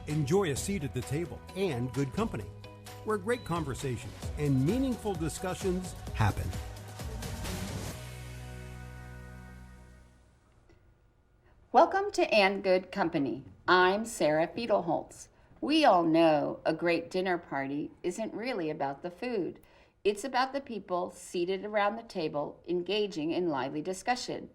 Enjoy a seat at the table and good company, where great conversations and meaningful discussions happen. Welcome to And Good Company. I'm Sarah Fiedelholtz. We all know a great dinner party isn't really about the food. It's about the people seated around the table engaging in lively discussion.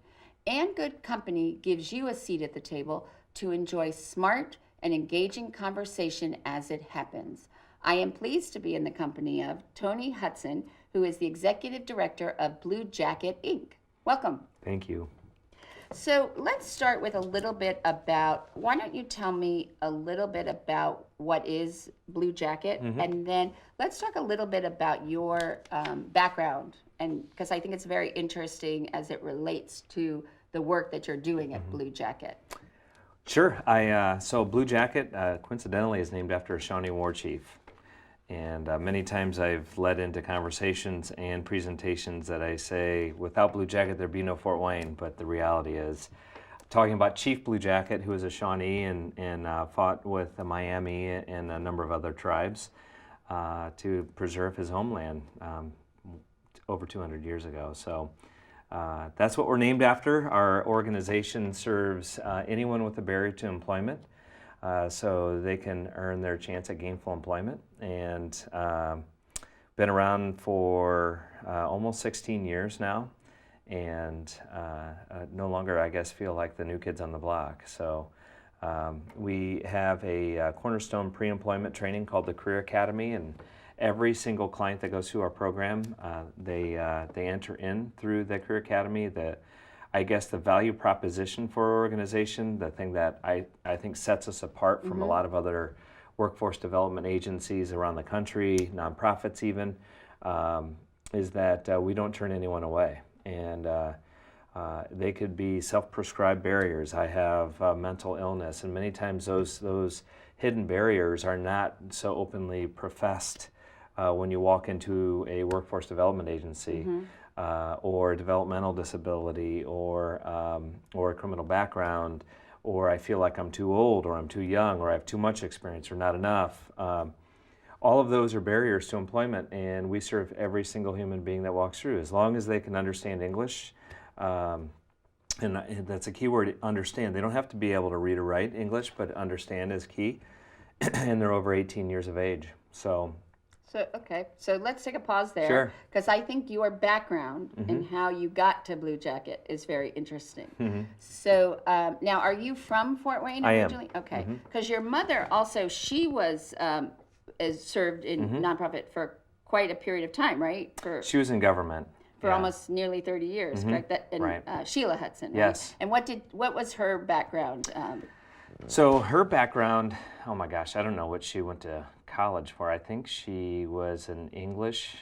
And Good Company gives you a seat at the table to enjoy smart and engaging conversation as it happens. I am pleased to be in the company of Tony Hudson, who is the Executive Director of Blue Jacket, Inc. Welcome. Thank you. So let's start with a little bit about, why don't you tell me a little bit about what is Blue Jacket, and then let's talk a little bit about your background, and because I think it's very interesting as it relates to the work that you're doing at Blue Jacket. Sure. So Blue Jacket, coincidentally, is named after a Shawnee war chief. And many times I've led into conversations and presentations that I say, without Blue Jacket, there'd be no Fort Wayne. But the reality is, talking about Chief Blue Jacket, who was a Shawnee and fought with the Miami and a number of other tribes to preserve his homeland over 200 years ago. So that's what we're named after. Our organization serves anyone with a barrier to employment. So they can earn their chance at gainful employment, and been around for almost 16 years now, and no longer, I guess, feel like the new kids on the block. So we have a cornerstone pre-employment training called the Career Academy, and every single client that goes through our program, they enter in through the Career Academy. I guess the value proposition for our organization, the thing that I think sets us apart from a lot of other workforce development agencies around the country, nonprofits even, is that we don't turn anyone away. And they could be self-prescribed barriers. I have mental illness, and many times those hidden barriers are not so openly professed when you walk into a workforce development agency. Or developmental disability, or a criminal background, or I feel like I'm too old, or I'm too young, or I have too much experience, or not enough. All of those are barriers to employment, and we serve every single human being that walks through, as long as they can understand English. And that's a key word, understand. They don't have to be able to read or write English, but understand is key. And they're over 18 years of age. So let's take a pause there. Sure. Because I think your background and how you got to Blue Jacket is very interesting. So now, are you from Fort Wayne originally? I am. Okay. Because your mother also, she was served in nonprofit for quite a period of time, right? She was in government. For almost nearly 30 years, correct? Right. Sheila Hudson, right? Yes. And what was her background? So her background, oh my gosh, I don't know what she went to college for. I think she was an English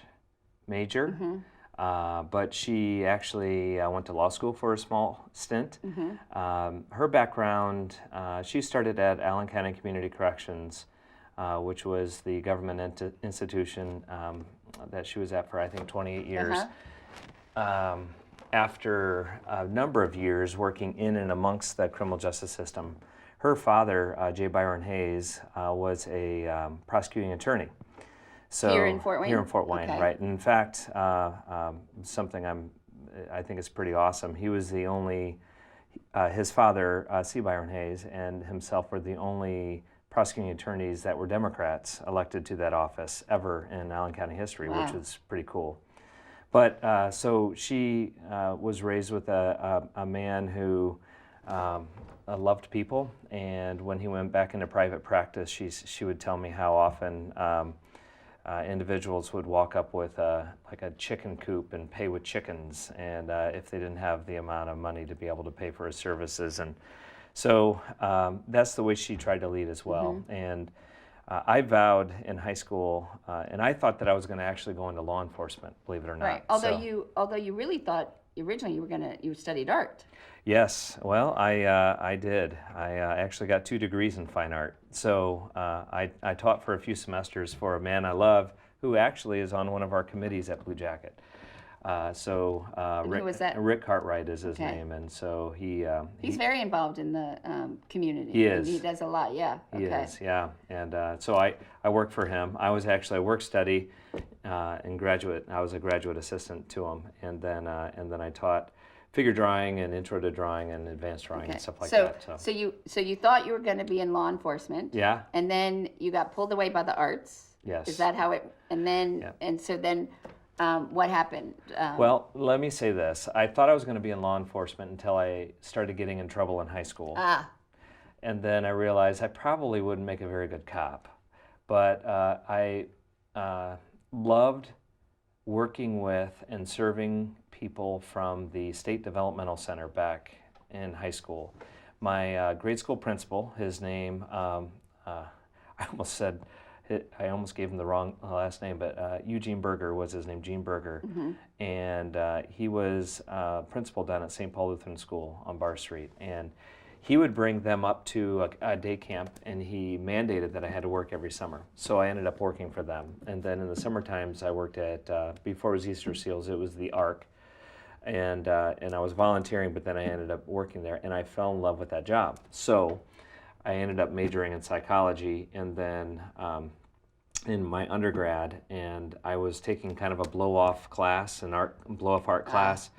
major, but she actually went to law school for a small stint. Her background, she started at Allen County Community Corrections, which was the government institution that she was at for, I think, 28 years. After a number of years working in and amongst the criminal justice system, her father, J. Byron Hayes, was a prosecuting attorney. So here in Fort Wayne? Here in Fort Wayne, okay. Right. In fact, something I think is pretty awesome. He was the only, his father, C. Byron Hayes, and himself were the only prosecuting attorneys that were Democrats elected to that office ever in Allen County history, which is pretty cool. But so she was raised with a man who loved people, and when he went back into private practice, she would tell me how often individuals would walk up with like a chicken coop and pay with chickens, and if they didn't have the amount of money to be able to pay for his services. And so that's the way she tried to lead as well. And I vowed in high school, and I thought that I was going to actually go into law enforcement, believe it or not. Right. Although you really thought originally you studied art. Yes, well, I did. I actually got 2 degrees in fine art. So I taught for a few semesters for a man I love, who actually is on one of our committees at Blue Jacket. And who was that? Rick Cartwright is his Okay. name, and so He's very involved in the community. He is. He does a lot, yeah. He Okay. is, yeah. And so I work for him. I was actually a work study and graduate. I was a graduate assistant to him, and then I taught figure drawing and intro to drawing and advanced drawing and stuff like that. So you thought you were going to be in law enforcement. Yeah. And then you got pulled away by the arts. Yes. Is that how it? And then Yeah. and so then, what happened? Well, let me say this. I thought I was going to be in law enforcement until I started getting in trouble in high school. And then I realized I probably wouldn't make a very good cop. But I loved working with and serving people from the State Developmental Center back in high school. My grade school principal, his name, I almost gave him the wrong last name, but Eugene Berger was his name, Gene Berger. And he was principal down at St. Paul Lutheran School on Bar Street. And he would bring them up to a day camp, and he mandated that I had to work every summer. So I ended up working for them. And then in the summer times, I worked at, before it was Easter Seals, it was the ARC. And I was volunteering, but then I ended up working there, and I fell in love with that job. So I ended up majoring in psychology, and then in my undergrad, and I was taking kind of a blow-off class, blow-off art class,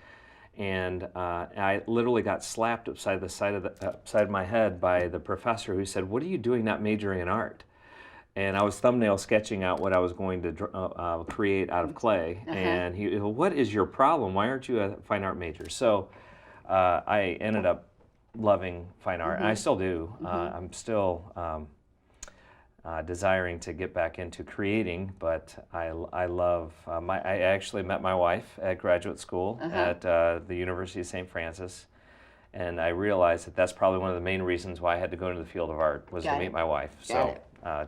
and I literally got slapped upside my head by the professor, who said, "What are you doing not majoring in art?" And I was thumbnail sketching out what I was going to create out of clay, and he, "What is your problem? Why aren't you a fine art major?" So I ended up loving fine art, and I still do. I'm still desiring to get back into creating, but I love, I actually met my wife at graduate school at the University of St. Francis, and I realized that that's probably one of the main reasons why I had to go into the field of art, was to meet my wife. So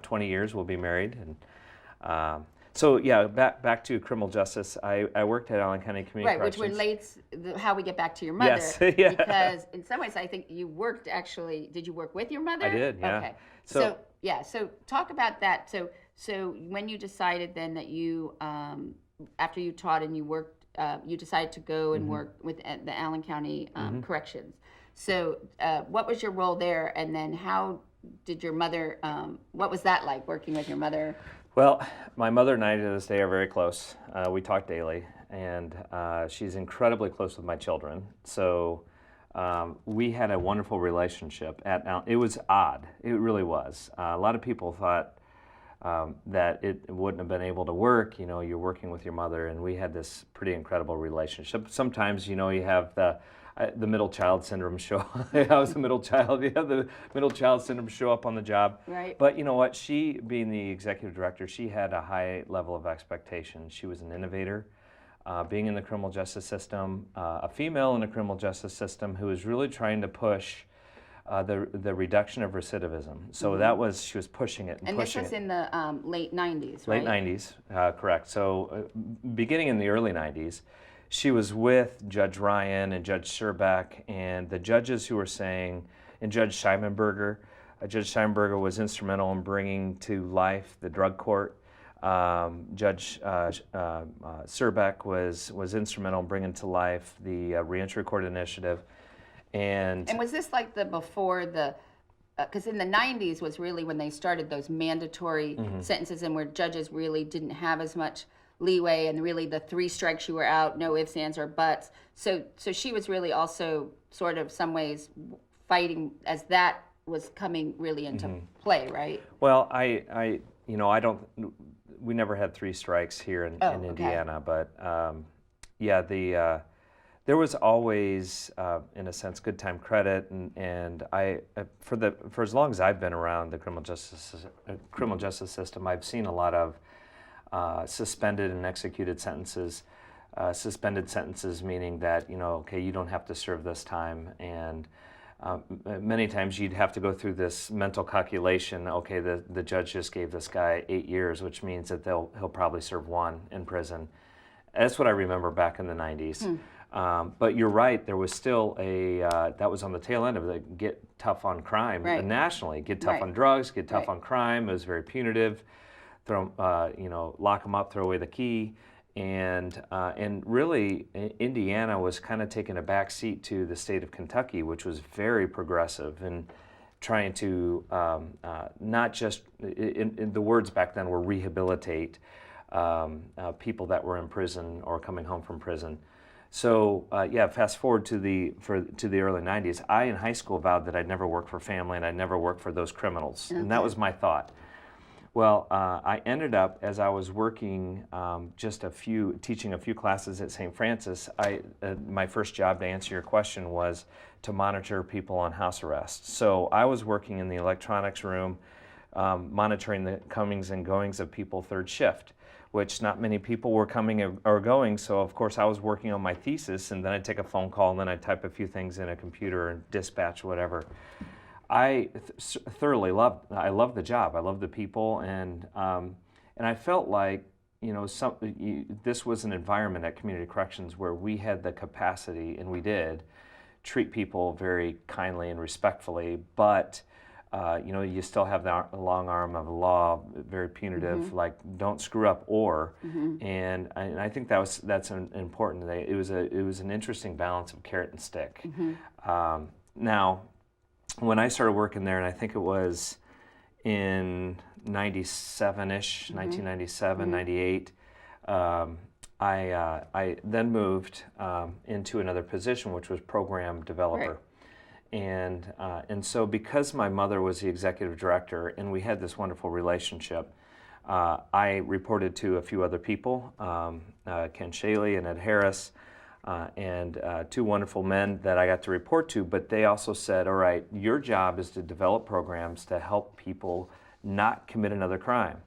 20 years we'll be married, and so yeah, back to criminal justice. I worked at Allen County Community Corrections. Which relates how we get back to your mother. Yes, yeah. Because in some ways, I think you worked actually. Did you work with your mother? I did, yeah. Okay. So so talk about that. So when you decided then that you, after you taught and you worked, you decided to go and work with the Allen County Corrections. So what was your role there, and then how did your mother? What was that like, working with your mother? Well, my mother and I to this day are very close. We talk daily, and she's incredibly close with my children. So we had a wonderful relationship. It was odd. It really was. A lot of people thought that it wouldn't have been able to work. You know, you're working with your mother, and we had this pretty incredible relationship. Sometimes, you know, you have the middle child syndrome show. I was a middle child. You have the middle child syndrome show up on the job. Right. But you know what? She, being the executive director, she had a high level of expectation. She was an innovator. Being in the criminal justice system, a female in the criminal justice system who was really trying to push the reduction of recidivism. So that was, she was pushing it and this was in the late 90s, right? Late 90s, correct. So beginning in the early 90s, she was with Judge Ryan and Judge Surbeck and the judges who were saying, and Judge Scheibenberger. Judge Scheibenberger was instrumental in bringing to life the drug court. Judge Surbeck was instrumental in bringing to life the reentry court initiative. And was this like before the, because in the 90s was really when they started those mandatory sentences, and where judges really didn't have as much leeway, and really the 3 strikes you were out, no ifs, ands, or buts. So she was really also sort of some ways fighting as that was coming really into play, right? Well, we never had 3 strikes here in Indiana, but there was always, in a sense, good time credit, and for as long as I've been around the criminal justice system, I've seen a lot of suspended and executed sentences. Suspended sentences meaning that, okay, you don't have to serve this time, and many times you'd have to go through this mental calculation. Okay, the judge just gave this guy 8 years, which means that he'll probably serve 1 in prison. That's what I remember back in the 90s. But you're right, there was still that was on the tail end of the get tough on crime nationally. Get tough on drugs, get tough on crime. It was very punitive. Lock them up, throw away the key. And really, Indiana was kind of taking a back seat to the state of Kentucky, which was very progressive and trying to not just, in the words back then were rehabilitate people that were in prison or coming home from prison. So fast forward to the early 90s. I in high school vowed that I'd never work for family and I'd never work for those criminals, and that was my thought. Well, I ended up, as I was working teaching a few classes at St. Francis, my first job, to answer your question, was to monitor people on house arrest. So I was working in the electronics room, monitoring the comings and goings of people third shift, which not many people were coming or going, so of course I was working on my thesis, and then I'd take a phone call, and then I'd type a few things in a computer and dispatch whatever. I thoroughly loved the job. I loved the people, and I felt like, this was an environment at Community Corrections where we had the capacity, and we did, treat people very kindly and respectfully, but you still have the long arm of the law, very punitive, like don't screw up and I think that's important. It was an interesting balance of carrot and stick. Now, when I started working there, and I think it was in 97-ish, 1997, 98, I then moved into another position, which was program developer. Right. And so because my mother was the executive director and we had this wonderful relationship, I reported to a few other people, Ken Shaley and Ed Harris, and two wonderful men that I got to report to, but they also said, all right, your job is to develop programs to help people not commit another crime.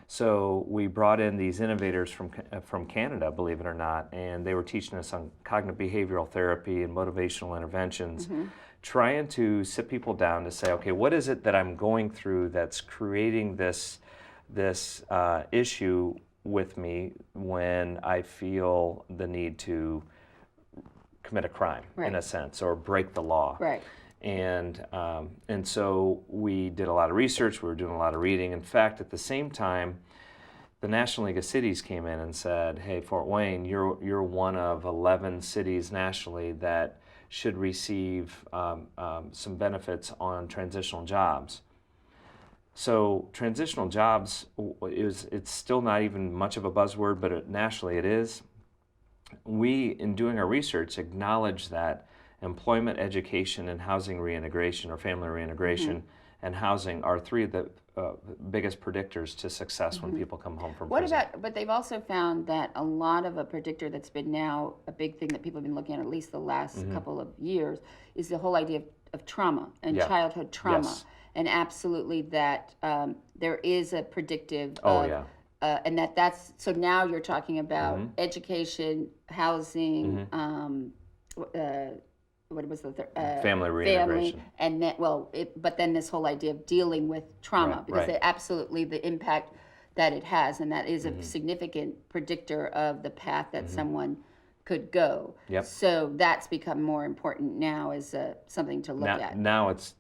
So we brought in these innovators from Canada, believe it or not, and they were teaching us on cognitive behavioral therapy and motivational interventions, trying to sit people down to say, okay, what is it that I'm going through that's creating this issue with me when I feel the need to commit a crime, in a sense, or break the law. Right. And so we did a lot of research, we were doing a lot of reading. In fact, at the same time, the National League of Cities came in and said, hey, Fort Wayne, you're one of 11 cities nationally that should receive some benefits on transitional jobs. So transitional jobs, it's still not even much of a buzzword, but nationally it is. We, in doing our research, acknowledge that employment, education, and housing reintegration or family reintegration and housing are three of the biggest predictors to success when people come home from prison. But they've also found that a lot of a predictor that's been now a big thing that people have been looking at least the last couple of years is the whole idea of trauma and childhood trauma. Yes. And absolutely that there is a predictive and that's, so now you're talking about education, housing, what was the family reintegration. And then, but then this whole idea of dealing with trauma, because absolutely the impact that it has, and that is a significant predictor of the path that someone could go. Yep. So that's become more important now as something to look at. Now it's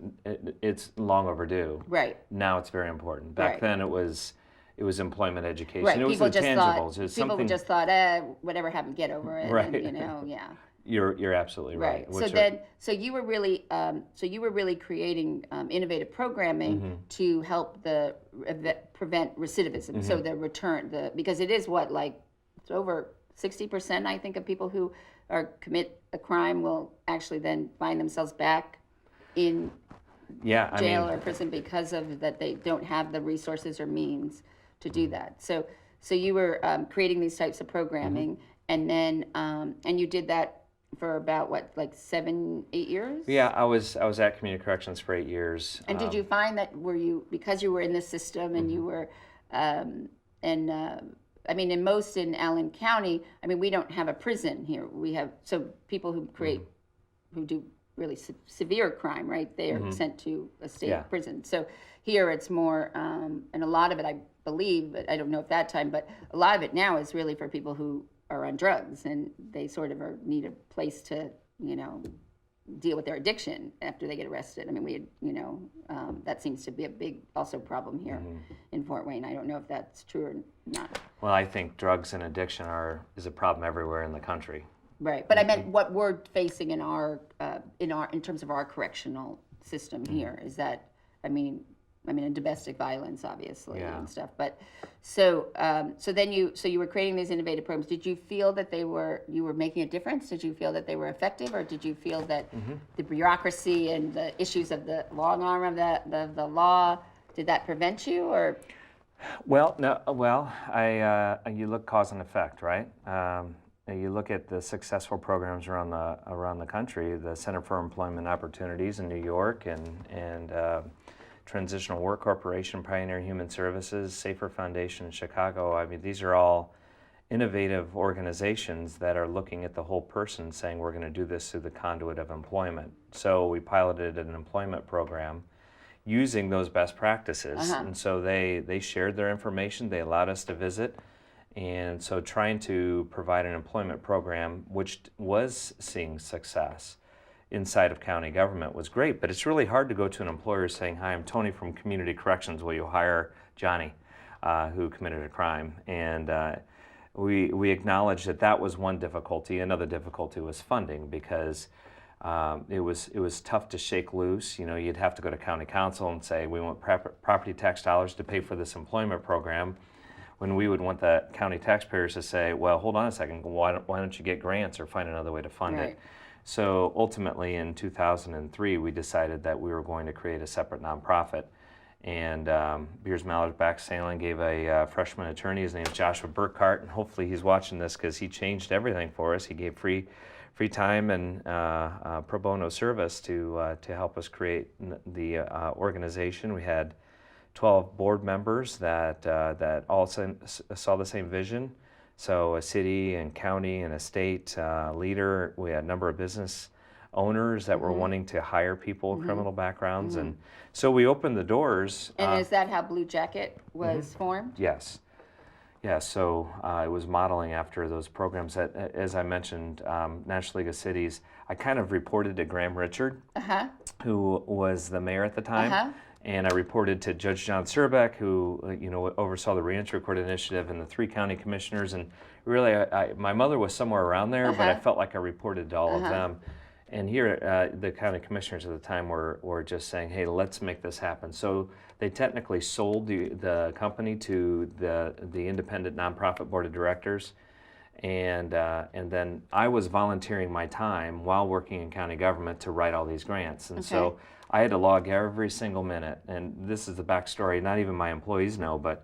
long overdue. Right. Now it's very important. Back then it was employment education. Right. It was intangibles. People just thought, whatever happened, get over it. Right. And, You're absolutely right. So you were really creating innovative programming to help prevent recidivism. So the return, because it is it's over 60%, I think, of people who commit a crime will actually then find themselves back in jail or prison because of that they don't have the resources or means to do that. So you were creating these types of programming, and then and you did that for about 7-8 years? Yeah, I was at Community Corrections for 8 years. And did you find that because you were in the system and you were in Allen County, we don't have a prison here. We have people who who do really severe crime, right? They are sent to a state prison. So here it's more, and a lot of it, I believe, but I don't know if that time, but a lot of it now is really for people who are on drugs and they sort of need a place to, deal with their addiction after they get arrested. That seems to be a big also problem here in Fort Wayne. I don't know if that's true or not. Well, I think drugs and addiction is a problem everywhere in the country. Right, but I meant what we're facing in in terms of our correctional system here is that, I mean, in domestic violence, obviously, and stuff. But so then you were creating these innovative programs. Did you feel that you were making a difference? Did you feel that they were effective, or did you feel that the bureaucracy and the issues of the long arm of the law, did that prevent you, or? Well, no. Well, you look cause and effect, right? You look at the successful programs around the country. The Center for Employment Opportunities in New York, and Transitional Work Corporation, Pioneer Human Services, Safer Foundation in Chicago. I mean, these are all innovative organizations that are looking at the whole person, saying we're going to do this through the conduit of employment. So we piloted an employment program using those best practices, and so they shared their information. They allowed us to visit, and so trying to provide an employment program which was seeing success inside of county government was great. But it's really hard to go to an employer saying, "Hi, I'm Tony from Community Corrections. Will you hire Johnny, who committed a crime?" And we acknowledged that was one difficulty. Another difficulty was funding, because it was tough to shake loose. You know, you'd have to go to county council and say, "We want property tax dollars to pay for this employment program," when we would want the county taxpayers to say, "Well, hold on a second, why don't you get grants or find another way to fund it?" So ultimately in 2003, we decided that we were going to create a separate nonprofit. And Beers Mallard Back Sailing gave a freshman attorney, his name is Joshua Burkhart, and hopefully he's watching this because he changed everything for us. He gave free time and pro bono service to help us create the organization. We had 12 board members that all saw the same vision. So a city and county and a state leader. We had a number of business owners that were wanting to hire people with criminal backgrounds, and so we opened the doors. And is that how Blue Jacket was formed? Yes. Yeah, so it was modeling after those programs that, as I mentioned, National League of Cities. I kind of reported to Graham Richard, who was the mayor at the time, and I reported to Judge John Surbeck, who oversaw the Reentry Court Initiative, and the 3 county commissioners. And really, my mother was somewhere around there, but I felt like I reported to all of them. And here, the county commissioners at the time were just saying, "Hey, let's make this happen." So they technically sold the company to the independent nonprofit board of directors, and then I was volunteering my time while working in county government to write all these grants, and so I had to log every single minute. And this is the backstory. Not even my employees know, but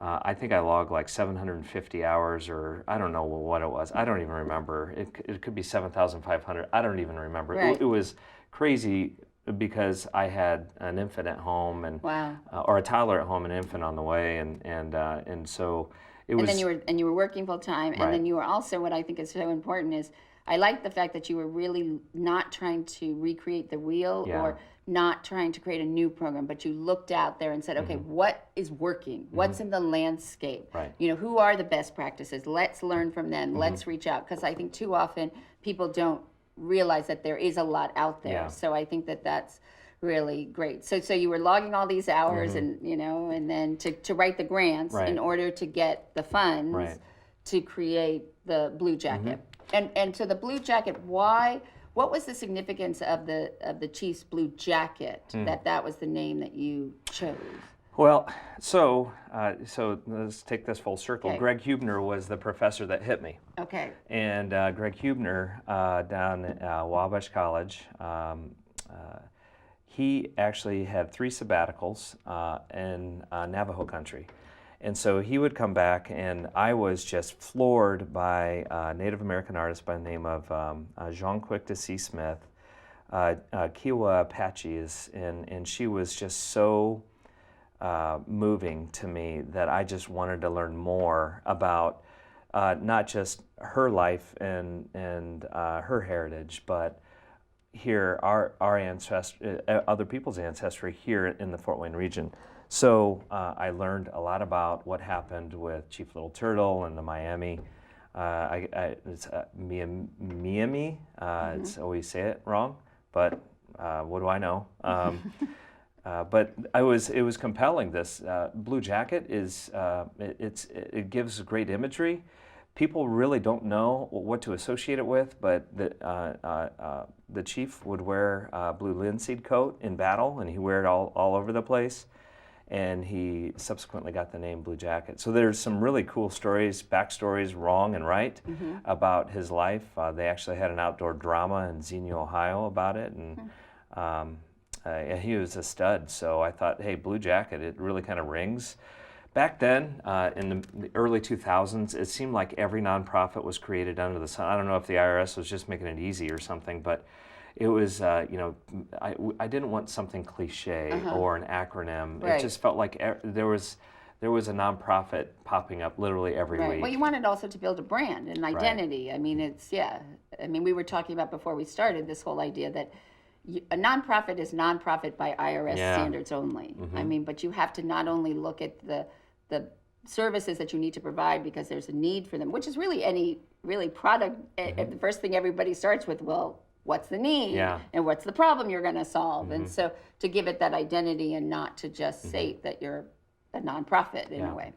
I think I logged like 750 hours, or I don't know what it was. I don't even remember. It could be 7,500. I don't even remember. It was crazy, because I had an infant at home, and or a toddler at home, and an infant on the way, and so it was. And then you were working full time, and then you were also, what I think is so important is, I like the fact that you were really not trying to recreate the wheel or not trying to create a new program, but you looked out there and said, okay, what is working? What's in the landscape? Right. You know, who are the best practices? Let's learn from them. Let's reach out, because I think too often people don't realize that there is a lot out there. So I think that that's really great. So you were logging all these hours, and and then to write the grants in order to get the funds to create the Blue Jacket. And so the Blue Jacket, what was the significance of the Chiefs Blue Jacket, that was the name that you chose? Well, so let's take this full circle. Greg Hubner was the professor that hit me. Okay. And Greg Hubner down at Wabash College, he actually had 3 sabbaticals in Navajo country. And so he would come back, and I was just floored by a Native American artist by the name of Jean Quick de C. Smith. Kiowa Apache and she was just so moving to me that I just wanted to learn more about not just her life and her heritage, but here our ancestry, other people's ancestry here in the Fort Wayne region. So I learned a lot about what happened with Chief Little Turtle and the Miami. It's Miami. It's always say it wrong, but what do I know? But it was compelling. This blue jacket is it gives great imagery. People really don't know what to associate it with, but the chief would wear a blue linseed coat in battle, and he wore it all over the place. And he subsequently got the name Blue Jacket. So there's some really cool stories, backstories, wrong and right, about his life. They actually had an outdoor drama in Xenia, Ohio about it, and he was a stud. So I thought, hey, Blue Jacket, it really kind of rings. Back then, in the early 2000s, it seemed like every nonprofit was created under the sun. I don't know if the IRS was just making it easy or something, but it was, I didn't want something cliche or an acronym. Right. It just felt like there was a nonprofit popping up literally every week. Well, you wanted also to build a brand and identity. Right. I mean, we were talking about before we started this whole idea that a nonprofit is nonprofit by IRS standards only. I mean, but you have to not only look at the services that you need to provide because there's a need for them, which is really any product. The first thing everybody starts with, well, what's the need and what's the problem you're going to solve? And so to give it that identity and not to just say that you're a nonprofit in a way.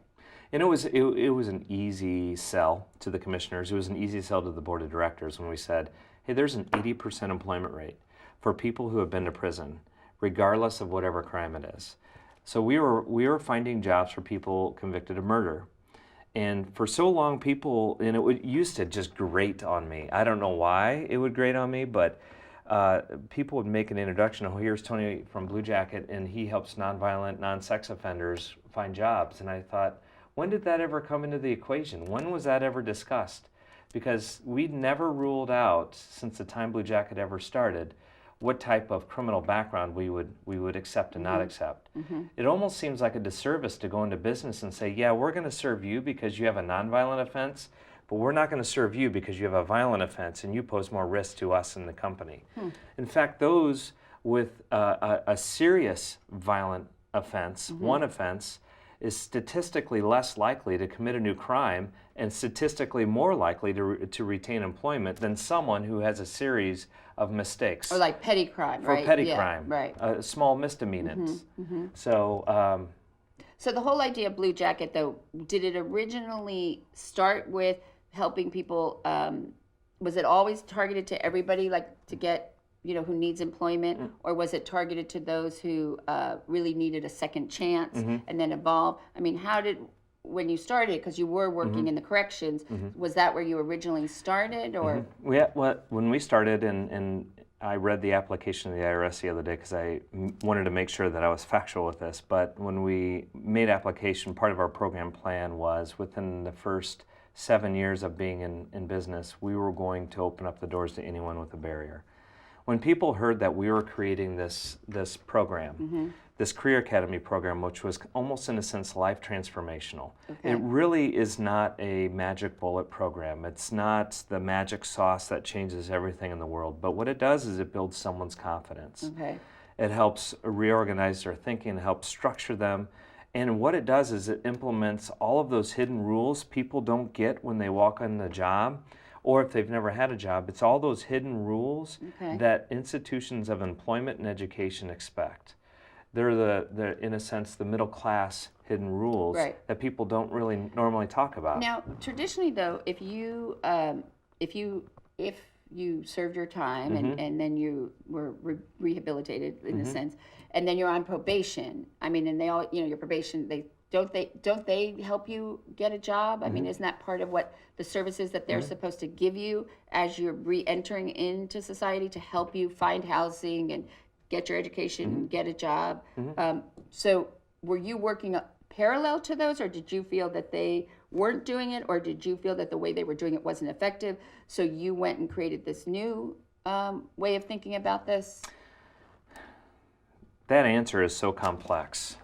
And it was an easy sell to the commissioners. It was an easy sell to the board of directors when we said, hey, there's an 80% employment rate for people who have been to prison, regardless of whatever crime it is. So we were finding jobs for people convicted of murder. And for so long, people, and it used to just grate on me. I don't know why it would grate on me, but people would make an introduction. Oh, here's Tony from Blue Jacket, and he helps nonviolent, non-sex offenders find jobs. And I thought, when did that ever come into the equation? When was that ever discussed? Because we'd never ruled out, since the time Blue Jacket ever started, what type of criminal background we would accept and not accept. It almost seems like a disservice to go into business and say, yeah, we're going to serve you because you have a nonviolent offense, but we're not going to serve you because you have a violent offense and you pose more risk to us and the company. In fact, those with a serious violent offense, one offense, is statistically less likely to commit a new crime and statistically more likely to retain employment than someone who has a series of mistakes. Or like petty crime, right? For petty crime, right. Small misdemeanors. So the whole idea of Blue Jacket, though, did it originally start with helping people, was it always targeted to everybody, like to get, who needs employment, or was it targeted to those who really needed a second chance and then evolve? I mean, when you started, because you were working in the corrections, was that where you originally started, or? When we started, and I read the application of the IRS the other day because I wanted to make sure that I was factual with this, but when we made application, part of our program plan was within the first 7 years of being in business, we were going to open up the doors to anyone with a barrier. When people heard that we were creating this program, this Career Academy program, which was almost in a sense life transformational, it really is not a magic bullet program. It's not the magic sauce that changes everything in the world. But what it does is it builds someone's confidence. It helps reorganize their thinking, it helps structure them. And what it does is it implements all of those hidden rules people don't get when they walk on the job, or if they've never had a job. It's all those hidden rules that institutions of employment and education expect. They're in a sense, the middle class hidden rules that people don't really normally talk about. Now, traditionally, though, if you served your time and then you were rehabilitated in a sense, and then you're on probation. I mean, and they all, your probation, don't they help you get a job? I mean, isn't that part of what the services that they're supposed to give you as you're re-entering into society, to help you find housing and get your education and get a job? So were you working parallel to those, or did you feel that they weren't doing it, or did you feel that the way they were doing it wasn't effective, so you went and created this new way of thinking about this? That answer is so complex.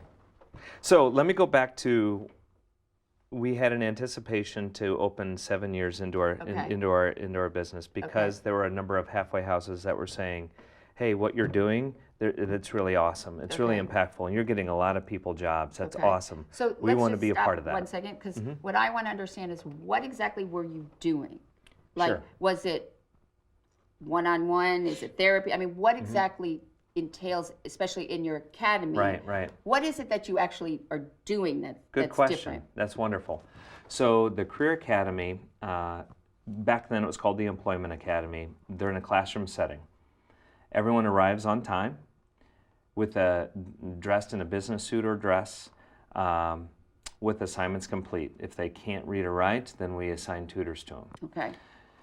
So let me go back to, we had an anticipation to open 7 years into our business because there were a number of halfway houses that were saying, hey, what you're doing, it's really awesome. It's really impactful, and you're getting a lot of people jobs. That's awesome. So we want to be a part of that. 1 second, because what I want to understand is, what exactly were you doing? Like, was it one-on-one? Is it therapy? I mean, what exactly entails, especially in your academy. Right, right. What is it that you actually are doing Good that's question. different? That's wonderful. So the Career Academy, back then it was called the Employment Academy. They're in a classroom setting. Everyone arrives on time dressed in a business suit or dress, with assignments complete. If they can't read or write, then we assign tutors to them. Okay.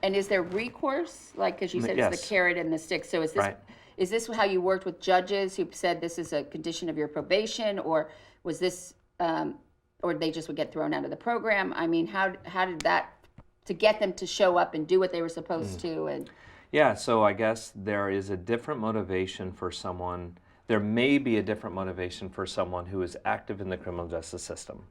And is there recourse? Like, because you said it's the Yes. carrot and the stick. So is this Right. is this how you worked with judges who said this is a condition of your probation, or was this, or they just would get thrown out of the program? I mean, how did that, to get them to show up and do what they were supposed to? And Yeah, so I guess there is a different motivation for someone. There may be a different motivation for someone who is active in the criminal justice system.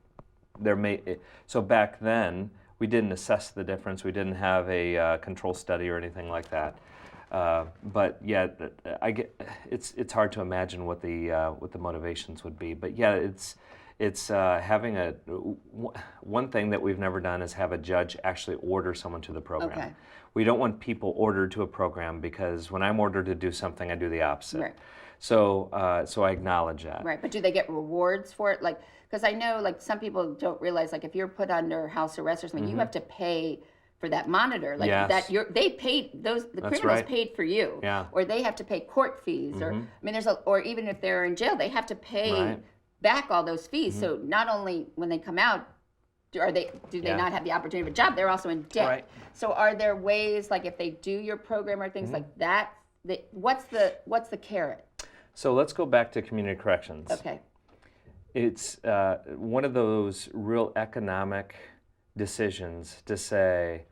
So back then, we didn't assess the difference. We didn't have a control study or anything like that. But yeah, it's hard to imagine what the motivations would be. But yeah, it's having one thing that we've never done is have a judge actually order someone to the program. Okay. We don't want people ordered to a program, because when I'm ordered to do something, I do the opposite. Right. So I acknowledge that. right, but do they get rewards for it? Like, because I know, like, some people don't realize, like, if you're put under house arrest or something, you have to pay for that monitor. Like Yes. they paid the criminals right. paid for you. Yeah. Or they have to pay court fees, or I mean, or even if they're in jail, they have to pay Right. back all those fees. So not only when they come out, do they Yeah. not have the opportunity of a job, they're also in debt. Right. So are there ways, like, if they do your program or things like that, what's the carrot? So let's go back to community corrections. Okay. It's one of those real economic decisions to say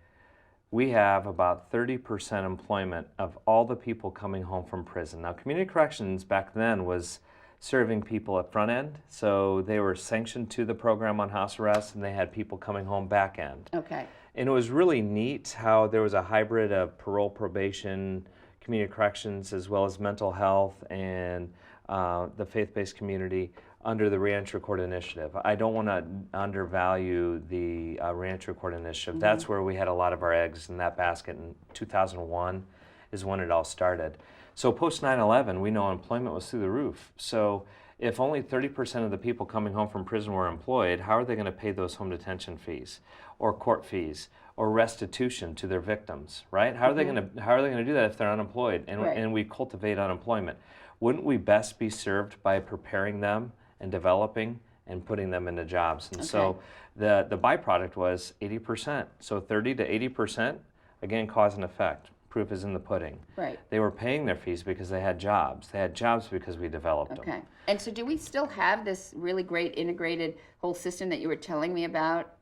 we have about 30% employment of all the people coming home from prison. Now, community corrections back then was serving people at front end, so they were sanctioned to the program on house arrest, and they had people coming home back end. Okay. And it was really neat how there was a hybrid of parole, probation, community corrections, as well as mental health and the faith-based community under the Reentry Court Initiative. I don't want to undervalue the Reentry Court Initiative. That's where we had a lot of our eggs in that basket. In 2001 is when it all started. So post 9/11, we know employment was through the roof. So if only 30% of the people coming home from prison were employed, how are they going to pay those home detention fees or court fees or restitution to their victims, right? How are they going to do that if they're unemployed and we cultivate unemployment? Wouldn't we best be served by preparing them and developing and putting them into jobs? And so the byproduct was 80%. So 30 to 80%, again, cause and effect. Proof is in the pudding. Right. They were paying their fees because they had jobs. They had jobs because we developed them. Okay. And so do we still have this really great integrated whole system that you were telling me about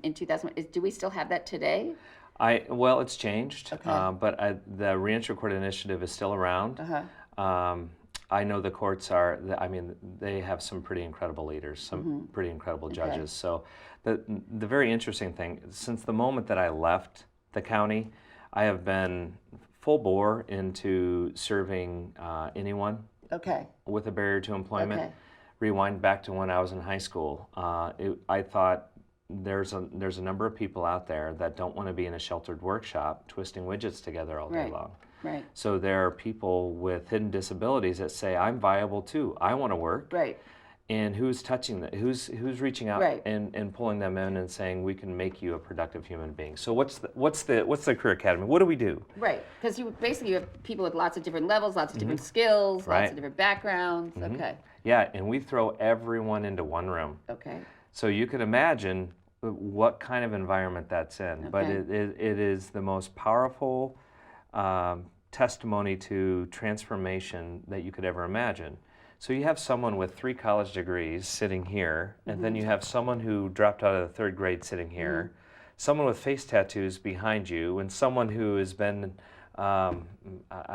in 2000? Do we still have that today? Well, it's changed, Okay. but the Reentry Court Initiative is still around. I know the courts they have some pretty incredible leaders, some pretty incredible judges. So the very interesting thing, since the moment that I left the county, I have been full bore into serving anyone Okay. with a barrier to employment. Okay. Rewind back to when I was in high school. I thought there's a number of people out there that don't want to be in a sheltered workshop twisting widgets together all day Right. long. Right. So there are people with hidden disabilities that say, I'm viable too. I want to work. Right. And who's touching that? Who's reaching out Right. and pulling them in and saying, we can make you a productive human being. So what's the Career Academy? What do we do? Right. Because you have people with lots of different levels, lots of different skills, lots Right. of different backgrounds. Okay. Yeah, and we throw everyone into one room. Okay. So you can imagine what kind of environment that's in. But Okay. it is the most powerful testimony to transformation that you could ever imagine. So you have someone with 3 college degrees sitting here, and then you have someone who dropped out of the 3rd grade sitting here, someone with face tattoos behind you, and someone who has been, I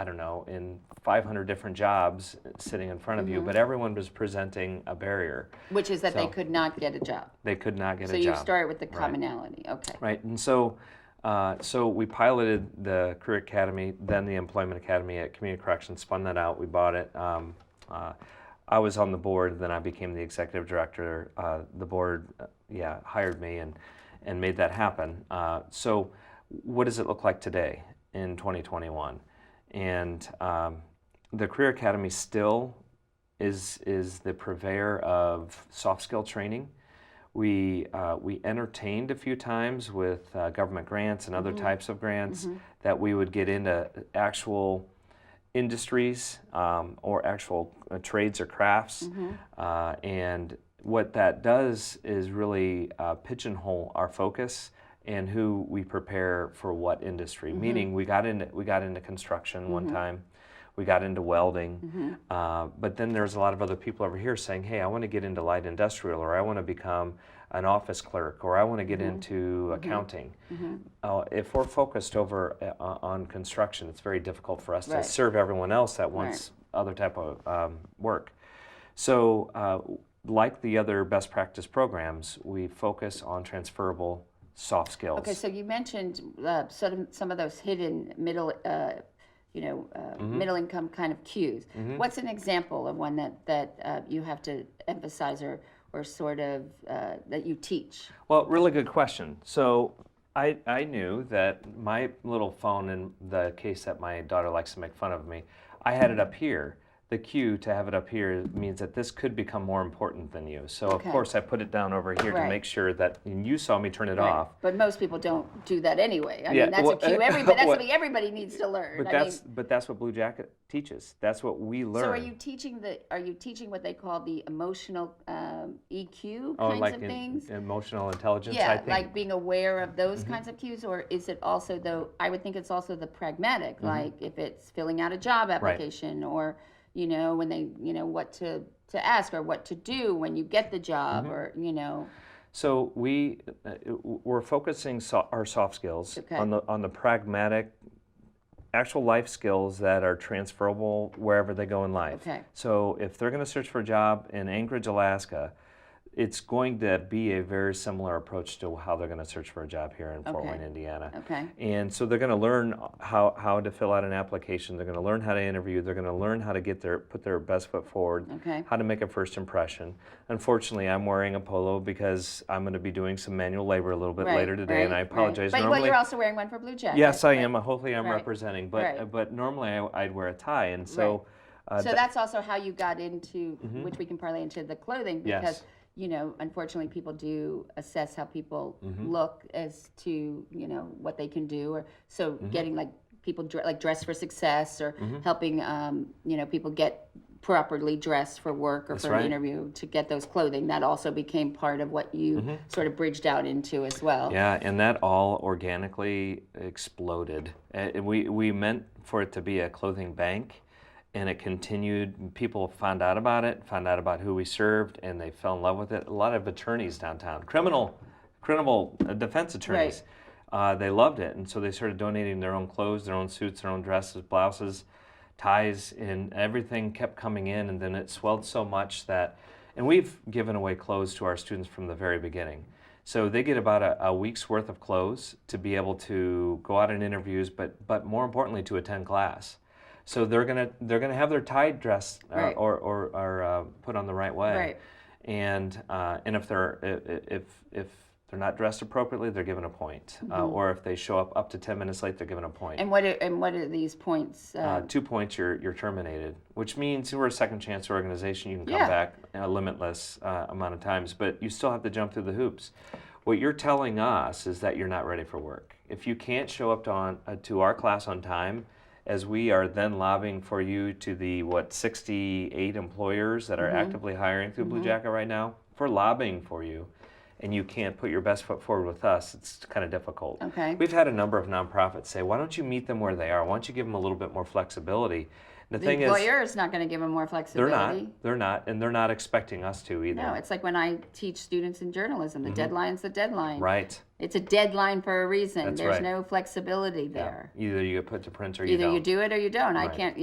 don't know, in 500 different jobs sitting in front of you, but everyone was presenting a barrier. Which is that they So- could not get a job. They could not get So a you job. start with the Right. commonality. Okay. Right, and so we piloted the Career Academy, then the Employment Academy at Community Corrections, spun that out, we bought it. I was on the board, then I became the executive director. The board, hired me and made that happen. So what does it look like today in 2021? And the Career Academy still is the purveyor of soft skill training. We entertained a few times with government grants and other types of grants that we would get into actual industries or actual trades or crafts. And what that does is really pigeonhole our focus and who we prepare for what industry. Meaning we got into construction one time. We got into welding, but then there's a lot of other people over here saying, hey, I want to get into light industrial, or I want to become an office clerk, or I want to get into accounting. If we're focused over on construction, it's very difficult for us to serve everyone else that wants other type of work. So like the other best practice programs, we focus on transferable soft skills. Okay, so you mentioned some of those hidden middle middle income kind of cues. What's an example of one that you have to emphasize or sort of that you teach? Well, really good question. So I knew that my little phone, in the case that my daughter likes to make fun of me, I had it up here. The cue to have it up here means that this could become more important than you. So of course I put it down over here to make sure that, and you saw me turn it off. But most people don't do that anyway. I mean, that's a cue. That's something everybody needs to learn. But that's what Blue Jacket teaches. That's what we learn. So are you teaching what they call the emotional EQ like of things? Emotional intelligence, yeah, I think. like being aware of those kinds of cues, or is it also I would think it's also the pragmatic, like if it's filling out a job application or when they, what to ask or what to do when you get the job or, So we're focusing our soft skills on the pragmatic, actual life skills that are transferable wherever they go in life. Okay. So if they're going to search for a job in Anchorage, Alaska, it's going to be a very similar approach to how they're going to search for a job here in Fort Wayne, Indiana. Okay. And so they're going to learn how to fill out an application. They're going to learn how to interview. They're going to learn how to put their best foot forward. Okay. How to make a first impression. Unfortunately, I'm wearing a polo because I'm going to be doing some manual labor a little bit later today, and I apologize. But you're also wearing one for Blue Jacket. Yes, I am. Hopefully, I'm representing. But normally, I'd wear a tie, and so. So that's also how you got into, which we can parlay into the clothing, because unfortunately, people do assess how people look as to, what they can do. Or so getting like people dress for success, or helping, people get properly dressed for work or for an interview to get those clothing. That also became part of what you sort of bridged out into as well. Yeah, and that all organically exploded. We meant for it to be a clothing bank. And it continued. People found out about it, found out about who we served, and they fell in love with it. A lot of attorneys downtown, criminal defense attorneys, they loved it, and so they started donating their own clothes, their own suits, their own dresses, blouses, ties, and everything kept coming in. And then it swelled so much that, and we've given away clothes to our students from the very beginning. So they get about a week's worth of clothes to be able to go out in interviews, but more importantly, to attend class. So they're gonna have their tie dressed or put on the right way, and if they're not dressed appropriately, they're given a point, or if they show up to 10 minutes late, they're given a point. And what are these points? 2 points, you're terminated, which means we're a second chance organization. You can come back a limitless amount of times, but you still have to jump through the hoops. What you're telling us is that you're not ready for work. If you can't show up to our class on time, as we are then lobbying for you to the 68 employers that are actively hiring through Blue Jacket right now, if we're lobbying for you and you can't put your best foot forward with us, it's kind of difficult. Okay. We've had a number of nonprofits say, why don't you meet them where they are? Why don't you give them a little bit more flexibility? The thing employer is not going to give them more flexibility. They're not, and they're not expecting us to either. No, it's like when I teach students in journalism, the deadline's the deadline. Right. It's a deadline for a reason. That's There's no flexibility there. Yeah. Either you get put to print or you don't. Either you do it or you don't. Right. I can't,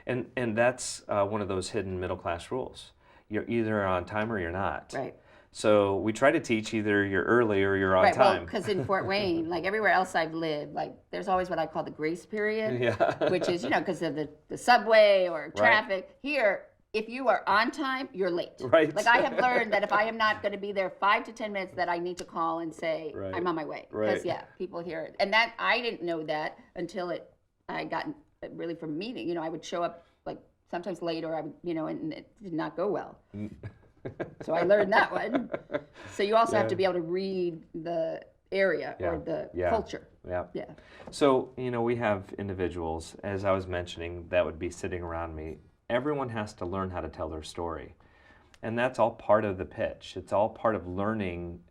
And that's one of those hidden middle class rules. You're either on time or you're not. Right. So we try to teach either you're early or you're on right, time. Well, because in Fort Wayne, like everywhere else I've lived, like there's always what I call the grace period, which is, because of the subway or traffic. Here, if you are on time, you're late. Right. Like I have learned that if I am not going to be there 5 to 10 minutes, that I need to call and say, I'm on my way. Because, people hear it. And that I didn't know that until I got really from meeting. You know, I would show up like sometimes late, or I would, you know, and it did not go well. So I learned that one. So you also have to be able to read the area or the culture. Yeah. Yeah. So, you know, we have individuals, as I was mentioning, that would be sitting around me. Everyone has to learn how to tell their story. And that's all part of the pitch. It's all part of learning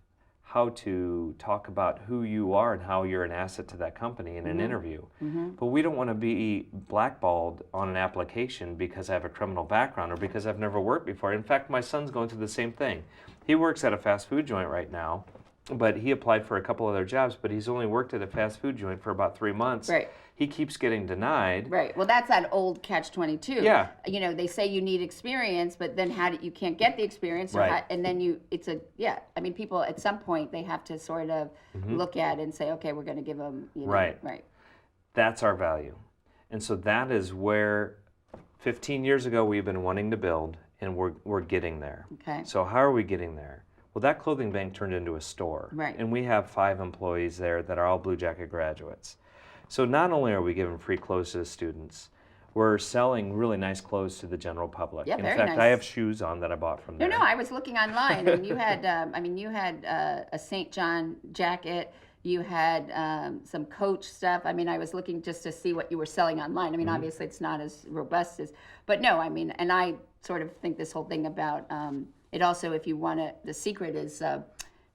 how to talk about who you are and how you're an asset to that company in an interview. But we don't want to be blackballed on an application because I have a criminal background or because I've never worked before. In fact, my son's going through the same thing. He works at a fast food joint right now, but he applied for a couple other jobs, but he's only worked at a fast food joint for about 3 months. Right. He keeps getting denied. Right. Well, that's that old catch-22. Yeah. You know, they say you need experience, but then you can't get the experience. Right. And then I mean, people at some point, they have to sort of look at it and say, okay, we're going to give them, you know. Right. Right. That's our value. And so that is where 15 years ago we've been wanting to build, and we're getting there. Okay. So how are we getting there? Well, that clothing bank turned into a store. Right. And we have 5 employees there that are all Blue Jacket graduates. So not only are we giving free clothes to the students, we're selling really nice clothes to the general public. Yeah, In very fact, nice. I have shoes on that I bought from there. No, I was looking online, and you had, a St. John jacket. You had some Coach stuff. I mean, I was looking just to see what you were selling online. I mean, obviously it's not as robust as, but no, I mean, and I sort of think this whole thing about it also, if you want to, the secret is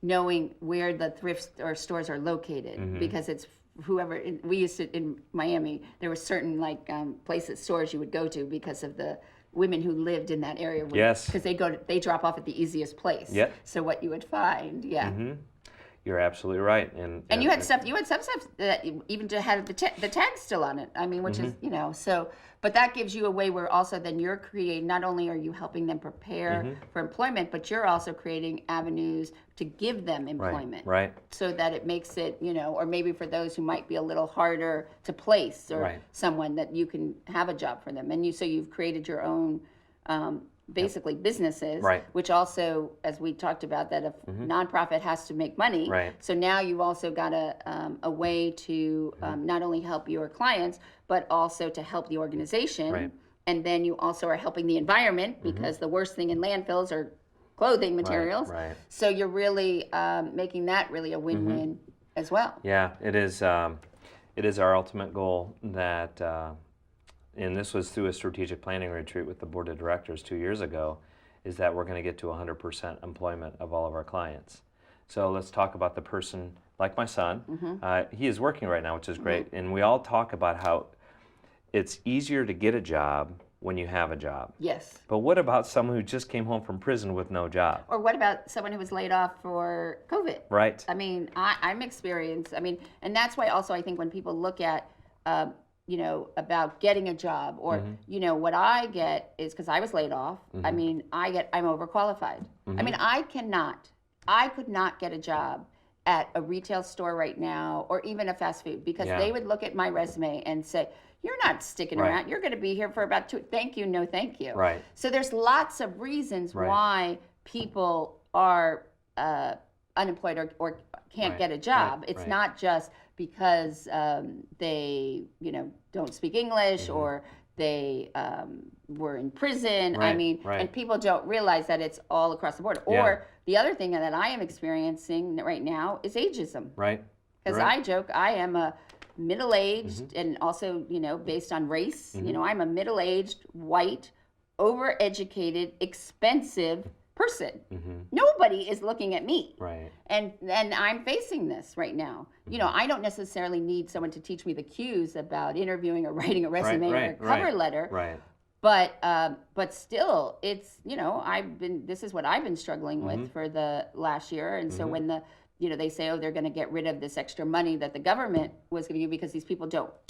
knowing where the thrift or stores are located, because it's whoever, we used to, in Miami, there were certain like stores you would go to because of the women who lived in that area. Yes. Because they drop off at the easiest place. Yep. So what you would find, You're absolutely right. And you had some stuff that even had the tag still on it. I mean, which is, you know, so, but that gives you a way where also then you're creating, not only are you helping them prepare for employment, but you're also creating avenues to give them employment. Right. So that it makes it, you know, or maybe for those who might be a little harder to place, or someone that you can have a job for them. And so you've created your own, basically businesses, which also, as we talked about, that a nonprofit has to make money. Right. So now you've also got a way to not only help your clients, but also to help the organization. Right. And then you also are helping the environment, because the worst thing in landfills are clothing materials. Right. So you're really making that really a win-win as well. Yeah, it is. It is our ultimate goal that. And this was through a strategic planning retreat with the board of directors 2 years ago, is that we're going to get to 100% employment of all of our clients. So let's talk about the person like my son. He is working right now, which is great. And we all talk about how it's easier to get a job when you have a job. Yes. But what about someone who just came home from prison with no job? Or what about someone who was laid off for COVID? Right. I mean, I'm experienced. I mean, and that's why also I think when people look at you know, about getting a job, or, you know, what I get is, because I was laid off, I mean, I'm overqualified. I mean, I could not get a job at a retail store right now, or even a fast food, because they would look at my resume and say, you're not sticking around. You're going to be here for about 2, thank you, no thank you. Right. So there's lots of reasons why people are unemployed or can't get a job. It's not just because they, you know, don't speak English, or they were in prison. I mean, and people don't realize that it's all across the board. Or the other thing that I am experiencing right now is ageism. Right. Because I joke, I am a middle-aged, and also, you know, based on race, you know, I'm a middle-aged, white, overeducated, expensive person. Nobody is looking at me. Right. And I'm facing this right now. You know, I don't necessarily need someone to teach me the cues about interviewing or writing a resume or a cover letter. Right. But still, it's, you know, this is what I've been struggling with for the last year. And so when you know, they say, oh, they're going to get rid of this extra money that the government was giving you because these people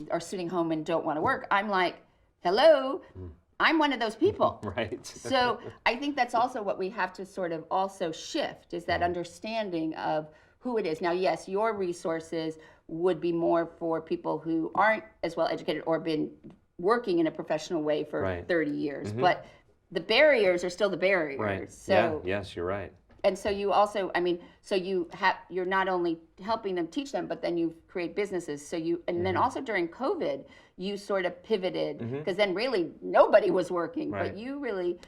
are sitting home and don't want to work. I'm like, hello, I'm one of those people. Right. So I think that's also what we have to sort of also shift, is that understanding of who it is. Now, yes, your resources would be more for people who aren't as well educated or been working in a professional way for 30 years. But the barriers are still the barriers. Right. So yes, you're right. And so you also, I mean, so you're not only helping them teach them, but then you create businesses. So and then also during COVID, you sort of pivoted because then really nobody was working, Right. but you really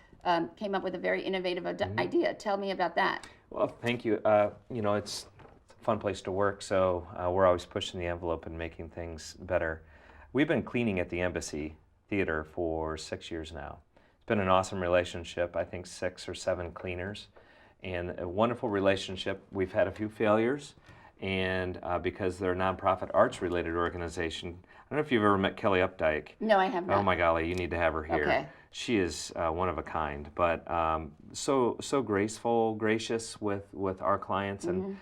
came up with a very innovative idea. Tell me about that. Well, thank you. It's a fun place to work, so we're always pushing the envelope and making things better. We've been cleaning at the Embassy Theater for 6 years now. It's been an awesome relationship, I think 6 or 7 cleaners, and a wonderful relationship. We've had a few failures, and because they're a nonprofit arts-related organization, I don't know if you've ever met Kelly Updike. No, I have not. Oh my golly, you need to have her here. Okay. She is one of a kind, but so graceful, gracious with our clients, and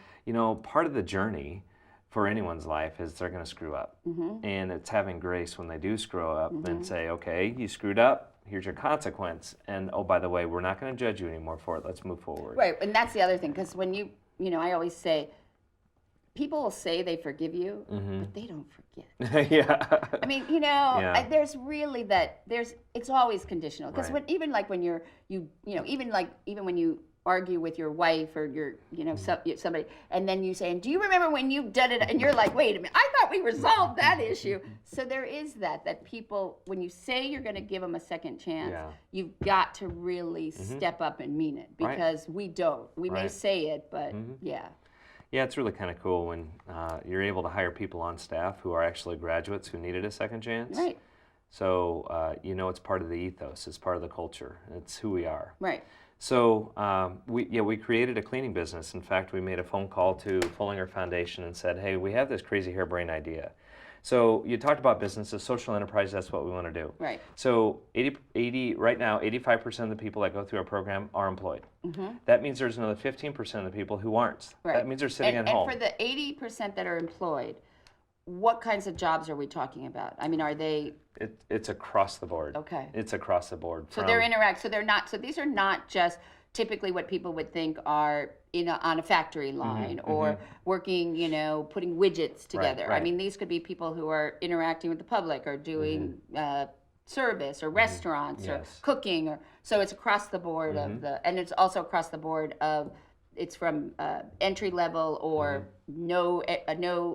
part of the journey for anyone's life is they're going to screw up, and it's having grace when they do screw up and say, okay, you screwed up, here's your consequence, and oh, by the way, we're not going to judge you anymore for it. Let's move forward. Right, and that's the other thing, because when I always say, people will say they forgive you, but they don't forget. Yeah. I mean, Yeah. there's really it's always conditional. Because Right. even when you argue with your wife or your, somebody, and then you say, and do you remember when you did it? And you're like, wait a minute, I thought we resolved that issue. So there is that people, when you say you're going to give them a second chance, Yeah. you've got to really step up and mean it, because we don't. We may Right. say it, but yeah. Yeah, it's really kind of cool when you're able to hire people on staff who are actually graduates who needed a second chance. Right. So, it's part of the ethos, it's part of the culture, it's who we are. Right. So we created a cleaning business. In fact, we made a phone call to Fullinger Foundation and said, hey, we have this crazy harebrained idea. So you talked about businesses, social enterprise, that's what we want to do. Right. So right now, 85% of the people that go through our program are employed. That means there's another 15% of the people who aren't. Right. That means they're sitting at and home. And for the 80% that are employed, what kinds of jobs are we talking about? I mean, are they... It's across the board. Okay. It's across the board. So so these are not just typically what people would think are on a factory line or working, putting widgets together. Right. I mean, these could be people who are interacting with the public or doing service or restaurants or cooking, so it's across the board and it's also across the board of, it's from entry level or no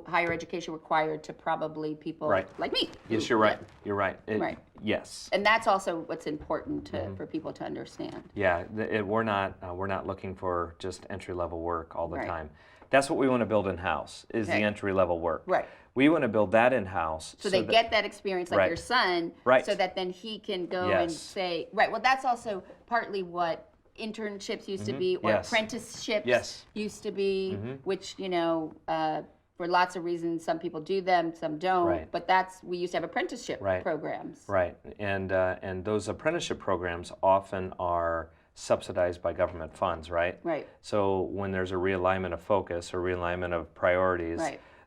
higher education required to probably people like me. Yes, you're right. You're right. Right. Yes. And that's also what's important for people to understand. Yeah, we're not looking for just entry level work all the Right. time. That's what we want to build in house is the entry level work. Right. We want to build that in house. So they get that experience like your son, so that then he can go and say, right. Well, that's also partly what internships used to be, or apprenticeships used to be, which for lots of reasons, some people do them, some don't. Right. But we used to have apprenticeship programs. Right, and those apprenticeship programs often are subsidized by government funds, right? Right. So when there's a realignment of focus or realignment of priorities,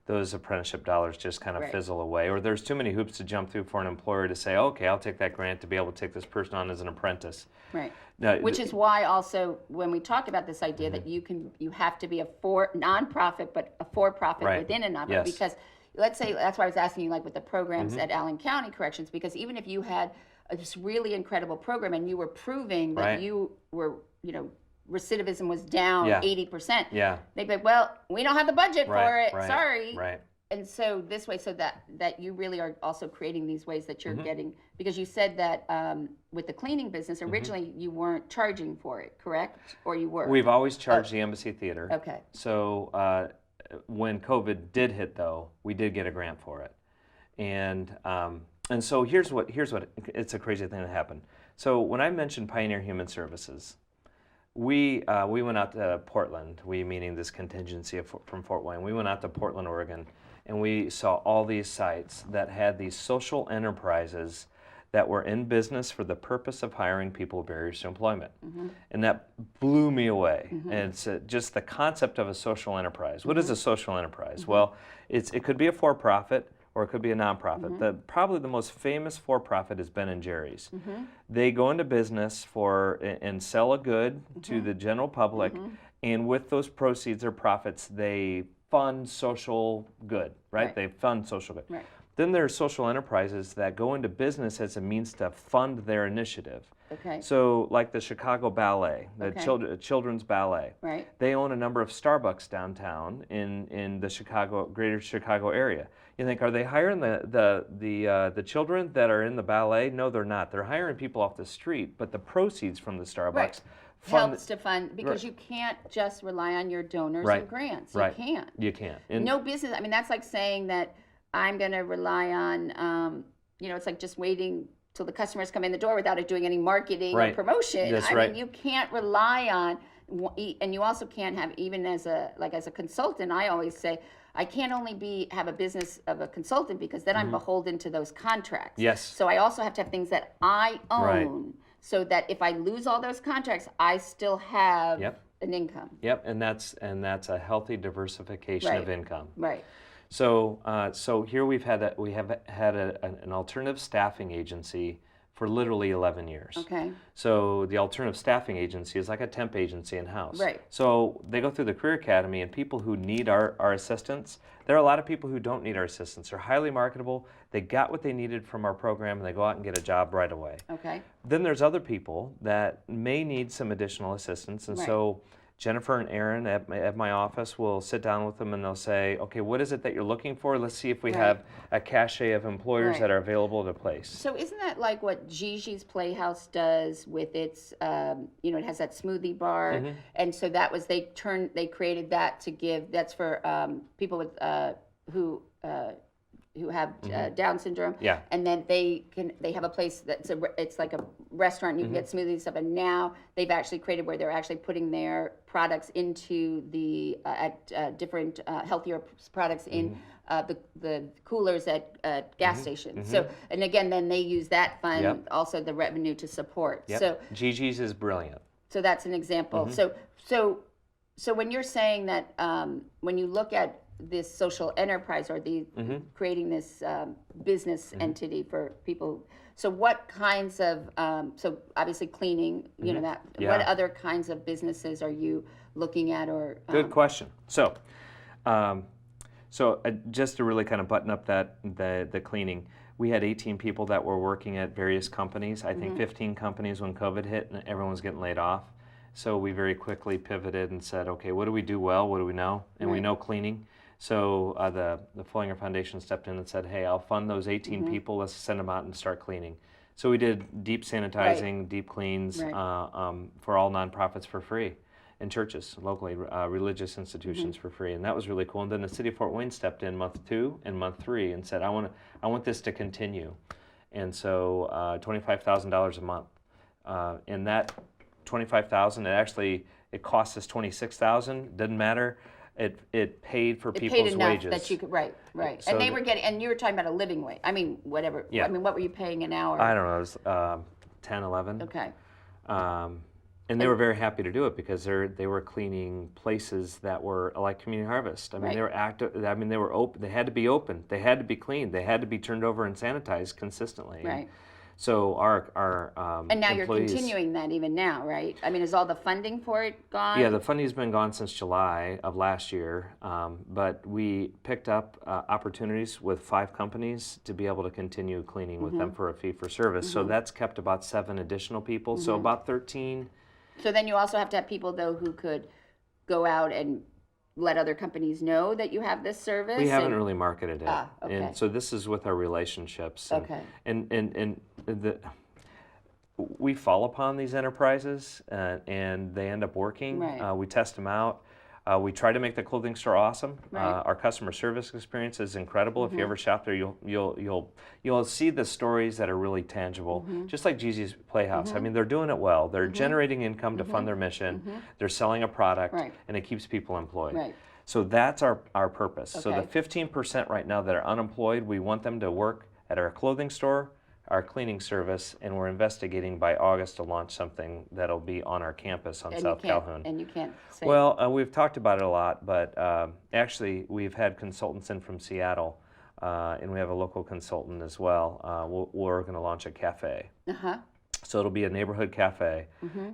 those apprenticeship dollars just kind of fizzle away, or there's too many hoops to jump through for an employer to say, okay, I'll take that grant to be able to take this person on as an apprentice. Right. Now, which is why also when we talk about this idea that you have to be a nonprofit, but a for-profit within a nonprofit, because let's say, that's why I was asking you, like with the programs at Allen County Corrections, because even if you had this really incredible program and you were proving that you were, recidivism was down 80%, they'd be like, well, we don't have the budget for it, sorry. Right. And so this way, so that you really are also creating these ways that you're getting, because you said that with the cleaning business, originally you weren't charging for it, correct? Or you were? We've always charged the Embassy Theater. Okay. So when COVID did hit, though, we did get a grant for it. And so here's what, it's a crazy thing that happened. So when I mentioned Pioneer Human Services, we went out to Portland, we meaning this contingency from Fort Wayne, we went out to Portland, Oregon, and we saw all these sites that had these social enterprises that were in business for the purpose of hiring people with barriers to employment. And that blew me away. And it's just the concept of a social enterprise. What is a social enterprise? Well, it could be a for-profit, or it could be a nonprofit. Probably the most famous for-profit is Ben & Jerry's. They go into business and sell a good to the general public, and with those proceeds or profits, they fund social good, right? They fund social good. Right. Then there's social enterprises that go into business as a means to fund their initiative. Okay. So like the Chicago Ballet, the Okay. children's ballet. Right. They own a number of Starbucks downtown in the greater Chicago area. You think, are they hiring the children that are in the ballet? No, they're not. They're hiring people off the street, but the proceeds from the Starbucks Right. fund. Helps to fund, because you can't just rely on your donors Right. and grants. Right. You can't. You can't. And No business. I mean, that's like saying that I'm going to rely on, it's like just waiting till the customers come in the door without it doing any marketing or Right. promotion. That's I right. mean, you can't rely on, and you also can't have, even as a consultant, I always say, I can't only have a business of a consultant, because then I'm beholden to those contracts. Yes. So I also have to have things that I own, Right. so that if I lose all those contracts, I still have Yep. an income. Yep, and that's a healthy diversification of Right. income. Right. So here we have had an alternative staffing agency for literally 11 years. Okay. So the alternative staffing agency is like a temp agency in-house. Right. So they go through the Career Academy, and people who need our assistance, there are a lot of people who don't need our assistance. They're highly marketable. They got what they needed from our program, and they go out and get a job right away. Okay. Then there's other people that may need some additional assistance, and Right. so Jennifer and Aaron at my office will sit down with them, and they'll say, okay, what is it that you're looking for? Let's see if we Right. have a cachet of employers Right. that are available to place. So isn't that like what Gigi's Playhouse does with its, it has that smoothie bar, Mm-hmm. and so that was they created that to give. That's for people with who have Down syndrome. Yeah. And then they have a place it's like a restaurant. You can get smoothies and stuff. And now they've actually created where they're actually putting their products into the different healthier products in the coolers at gas stations. So, and again, then they use that fund, Yep. also the revenue to support. Yep. So Gigi's is brilliant. so that's an example. So when you're saying that, when you look at this social enterprise, or the creating this business entity for people, so what kinds of so obviously cleaning, that Yeah. what other kinds of businesses are you looking at, or Good question. So just to really kind of button up the cleaning, we had 18 people that were working at various companies. I think 15 companies when COVID hit, and everyone was getting laid off. So we very quickly pivoted and said, okay, what do we do well? What do we know? And we Right. know cleaning. So the Fullinger Foundation stepped in and said, hey, I'll fund those 18 people. Let's send them out and start cleaning. So we did deep sanitizing, deep cleans Right. For all nonprofits for free, and churches locally, religious institutions for free, and that was really cool. And then the city of Fort Wayne stepped in month 2 and month 3 and said, I want this to continue, and so $25,000 a month, and that $25,000, it cost us $26,000. Didn't matter. It paid for it people's paid enough wages. that you could right. So And they were getting, and you were talking about a living wage. I mean, whatever. Yeah. I mean, what were you paying an hour? I don't know. It was 10, 11. Okay. And they were very happy to do it, because they were cleaning places that were like Community Harvest. I mean, Right. they were active. I mean, they were open. They had to be open. They had to be cleaned. They had to be turned over and sanitized consistently. Right. So our And now employees, you're continuing that even now, right? I mean, is all the funding for it gone? Yeah, the funding's been gone since July of last year, but we picked up opportunities with 5 companies to be able to continue cleaning with them for a fee for service. So that's kept about 7 additional people. So about 13. So then you also have to have people, though, who could go out and let other companies know that you have this service? We haven't really marketed it. okay. And so this is with our relationships. And, Okay. And we fall upon these enterprises, and they end up working. Right. We test them out. We try to make the clothing store awesome. Right. Our customer service experience is incredible. If you ever shop there, you'll see the stories that are really tangible. Just like Gigi's Playhouse. I mean, they're doing it well. They're generating income to fund their mission. They're selling a product, Right. and it keeps people employed. Right. So that's our purpose. So the Okay. 15% right now that are unemployed, we want them to work at our clothing store, our cleaning service, and we're investigating by August to launch something that'll be on our campus on South Calhoun. And you can't say. Well, we've talked about it a lot, but actually we've had consultants in from Seattle, and we have a local consultant as well. We're going to launch a cafe. Uh-huh. So it'll be a neighborhood cafe,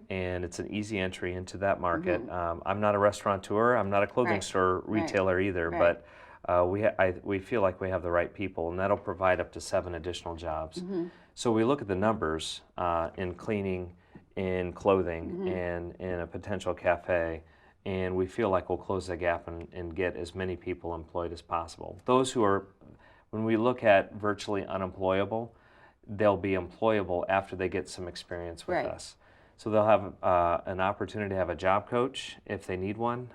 and it's an easy entry into that market. I'm not a restaurateur. I'm not a clothing Right. store retailer either, Right. but we feel like we have the right people, and that'll provide up to 7 additional jobs. So we look at the numbers in cleaning, in clothing, and in a potential cafe, and we feel like we'll close the gap and get as many people employed as possible. Those who are, when we look at virtually unemployable, they'll be employable after they get some experience with us. So they'll have an opportunity to have a job coach if they need one.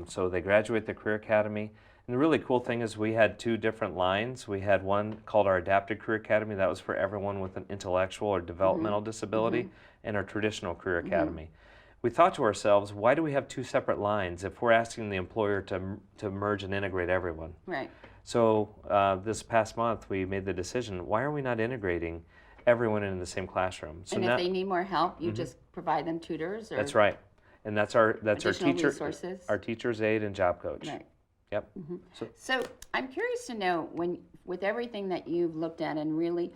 So they graduate the Career Academy. And the really cool thing is we had 2 different lines. We had one called our Adapted Career Academy. That was for everyone with an intellectual or developmental disability, and our traditional Career Academy. We thought to ourselves, why do we have 2 separate lines if we're asking the employer to merge and integrate everyone? Right. So this past month we made the decision, why are we not integrating everyone in the same classroom? So and if they need more help, you just provide them tutors? Or that's right. And that's our teacher, resources? Our teacher's aide and job coach. Right. Yep. So I'm curious to know, with everything that you've looked at and really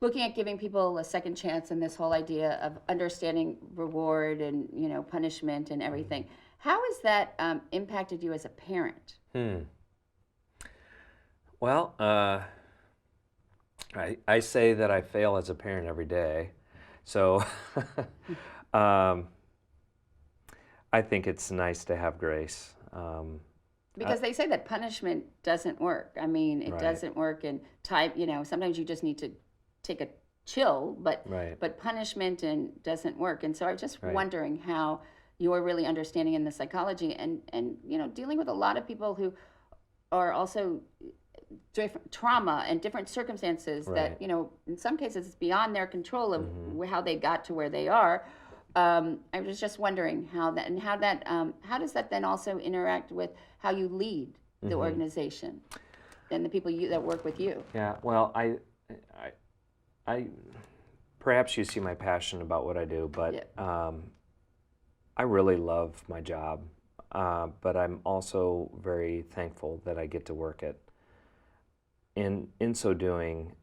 looking at giving people a second chance and this whole idea of understanding reward and punishment and everything, how has that impacted you as a parent? Well, I say that I fail as a parent every day. So I think it's nice to have grace. Because they say that punishment doesn't work. I mean, it doesn't work in time. Sometimes you just need to take a chill, but punishment doesn't work. And so I'm just wondering how you're really understanding in the psychology and dealing with a lot of people who are also different trauma and different circumstances that in some cases it's beyond their control of how they got to where they are. I was just wondering how does that then also interact with how you lead the organization and the people that work with you? Yeah, well, I perhaps you see my passion about what I do, but I really love my job, but I'm also very thankful that I get to work it. In so doing,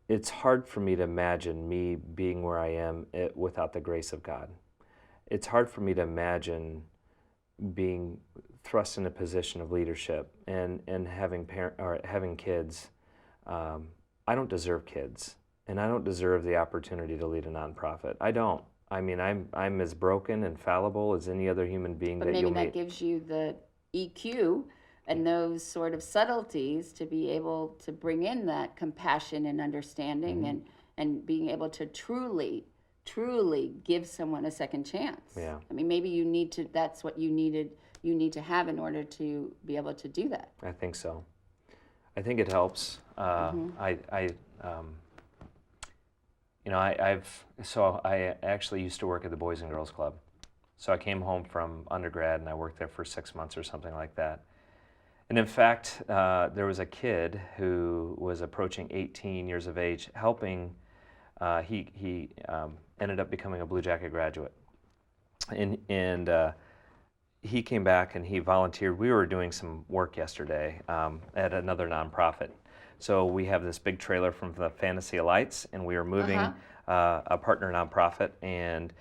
it's hard for me to imagine me being where I am without the grace of God. It's hard for me to imagine being thrust in a position of leadership and having kids. I don't deserve kids, and I don't deserve the opportunity to lead a nonprofit. I don't. I mean, I'm as broken and fallible as any other human being that you'll meet. But maybe that gives you the EQ and those sort of subtleties to be able to bring in that compassion and understanding and being able to truly give someone a second chance. Yeah. I mean, maybe that's what you need to have in order to be able to do that. I think so. I think it helps. I actually used to work at the Boys and Girls Club. So I came home from undergrad and I worked there for 6 months or something like that. And in fact, there was a kid who was approaching 18 years of age helping. He ended up becoming a Blue Jacket graduate. And he came back and he volunteered. We were doing some work yesterday at another nonprofit. So we have this big trailer from the Fantasy Lights, and we were moving a partner nonprofit, and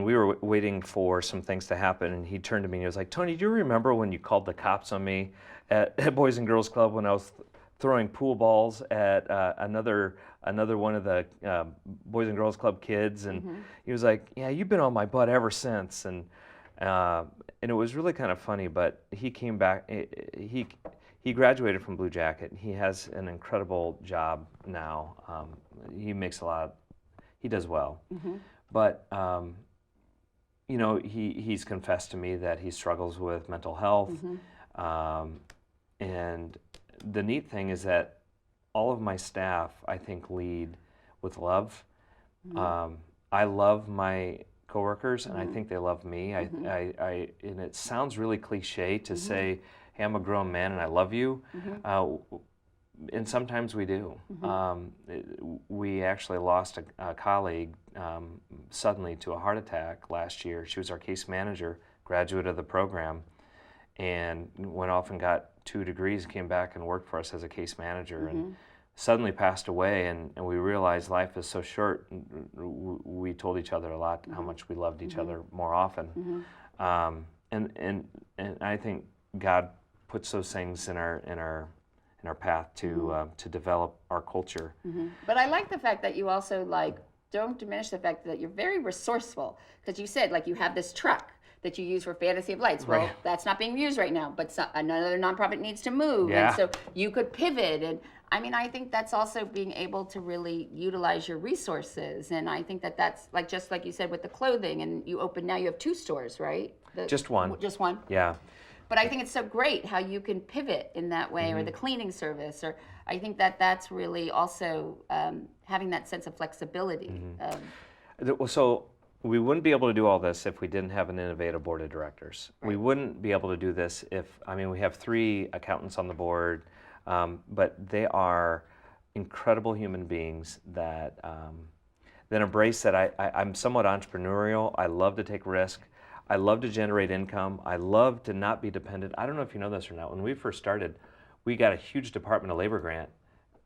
we were waiting for some things to happen. And he turned to me and he was like, "Tony, do you remember when you called the cops on me at Boys and Girls Club when I was throwing pool balls at another one of the Boys and Girls Club kids?" And he was like, "Yeah, you've been on my butt ever since." And it was really kind of funny, but he came back. He graduated from Blue Jacket. He has an incredible job now. He makes he does well. But, he's confessed to me that he struggles with mental health. And the neat thing is that all of my staff, I think, lead with love. I love my coworkers, and I think they love me. And it sounds really cliche to say, "Hey, I'm a grown man and I love you," and sometimes we do. We actually lost a colleague suddenly to a heart attack last year. She was our case manager, graduate of the program, and went off and got 2 degrees, came back and worked for us as a case manager, and suddenly passed away. And we realized life is so short. We told each other a lot how much we loved each other more often. and I think God puts those things in our path to develop our culture. But I like the fact that you also don't diminish the fact that you're very resourceful, because you said you have this truck that you use for Fantasy of Lights. Well, Right. that's not being used right now, but another nonprofit needs to move, Yeah. and so you could pivot. And I mean, I think that's also being able to really utilize your resources, and I think that's just like you said with the clothing, and now you have 2 stores, right? Just one. Just one. Yeah. But I think it's so great how you can pivot in that way, or the cleaning service, or I think that's really also having that sense of flexibility. So we wouldn't be able to do all this if we didn't have an innovative board of directors. Right. We wouldn't be able to do this we have 3 accountants on the board, but they are incredible human beings that embrace that I'm somewhat entrepreneurial. I love to take risk. I love to generate income. I love to not be dependent. I don't know if you know this or not. When we first started, we got a huge Department of Labor grant.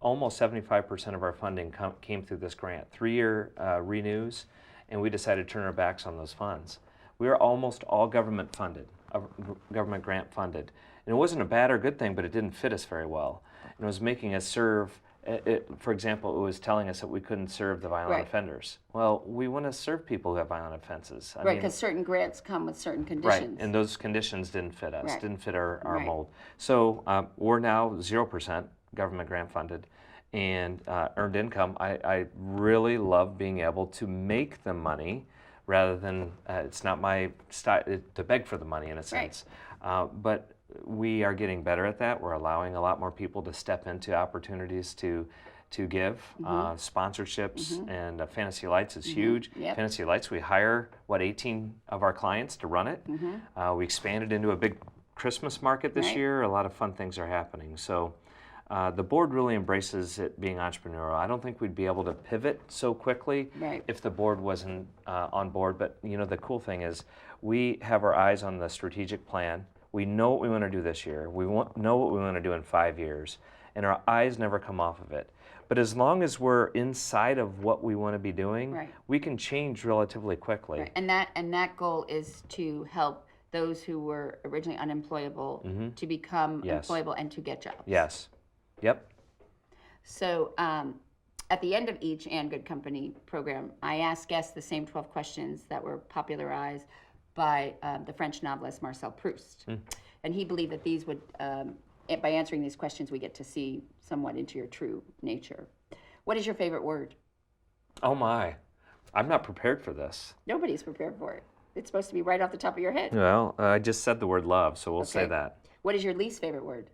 Almost 75% of our funding came through this grant, 3-year renews, and we decided to turn our backs on those funds. We were almost all government funded, government grant funded. And it wasn't a bad or good thing, but it didn't fit us very well. And it was making us serve, for example, it was telling us that we couldn't serve the violent Right. offenders. Well, we want to serve people who have violent offenses. Right, because certain grants come with certain conditions. Right, and those conditions didn't fit us, Right. didn't fit our Right. mold. So we're now 0% government grant funded, and earned income. I really love being able to make the money rather than, it's not my style to beg for the money in a sense. But we are getting better at that. We're allowing a lot more people to step into opportunities to give sponsorships, and Fantasy Lights is huge. Yep. Fantasy Lights, we hire 18 of our clients to run it. We expanded into a big Christmas market this Right. year. A lot of fun things are happening. So the board really embraces it being entrepreneurial. I don't think we'd be able to pivot so quickly Right. if the board wasn't on board. But the cool thing is we have our eyes on the strategic plan. We know what we want to do this year. We know what we want to do in 5 years, and our eyes never come off of it. But as long as we're inside of what we want to be doing, Right. we can change relatively quickly. Right. And that goal is to help those who were originally unemployable to become Yes. employable and to get jobs. Yes. Yep. So at the end of each And Good Company program, I ask guests the same 12 questions that were popularized by the French novelist Marcel Proust. And he believed that these would, by answering these questions, we get to see somewhat into your true nature. What is your favorite word? Oh my, I'm not prepared for this. Nobody's prepared for it. It's supposed to be right off the top of your head. Well, I just said the word love, so we'll say Okay. that. What is your least favorite word?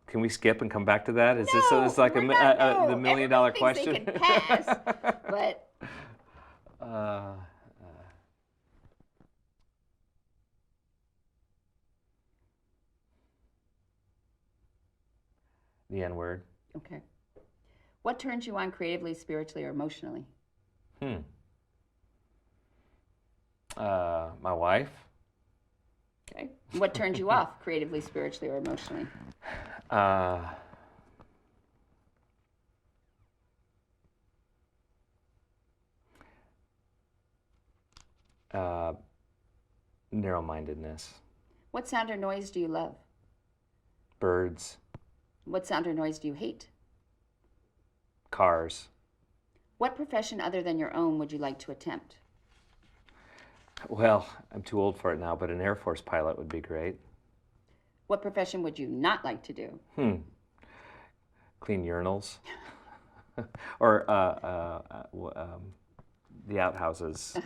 Can we skip and come back to that? Is No, this like we're not- no. the $1 million Everyone thinks question? they can pass, but The N word. okay. What turns you on creatively, spiritually, or emotionally? My wife. Okay. What turns you off creatively, spiritually, or emotionally? Narrow-mindedness. What sound or noise do you love? Birds. What sound or noise do you hate? Cars. What profession other than your own would you like to attempt? Well, I'm too old for it now, but an Air Force pilot would be great. What profession would you not like to do? Clean urinals. Or the outhouses.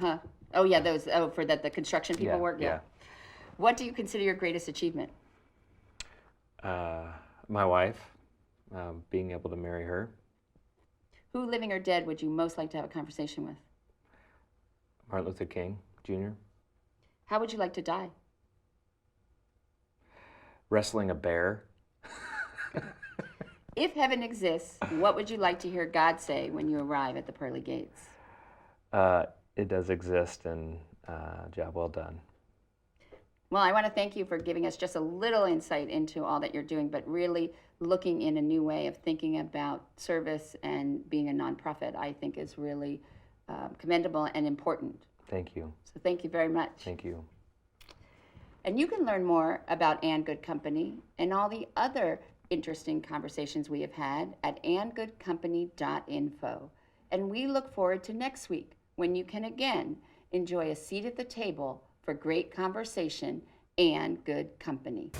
Oh yeah, those. Oh, for that the construction people Yeah, work. yeah. What do you consider your greatest achievement? My wife, being able to marry her. Who, living or dead, would you most like to have a conversation with? Martin Luther King Jr. How would you like to die? Wrestling a bear. If heaven exists, what would you like to hear God say when you arrive at the pearly gates? It does exist, and job well done. Well, I want to thank you for giving us just a little insight into all that you're doing, but really looking in a new way of thinking about service and being a nonprofit, I think is really commendable and important. Thank you. So thank you very much. Thank you. And you can learn more about And Good Company and all the other interesting conversations we have had at andgoodcompany.info. And we look forward to next week when you can again enjoy a seat at the table for great conversation and good company.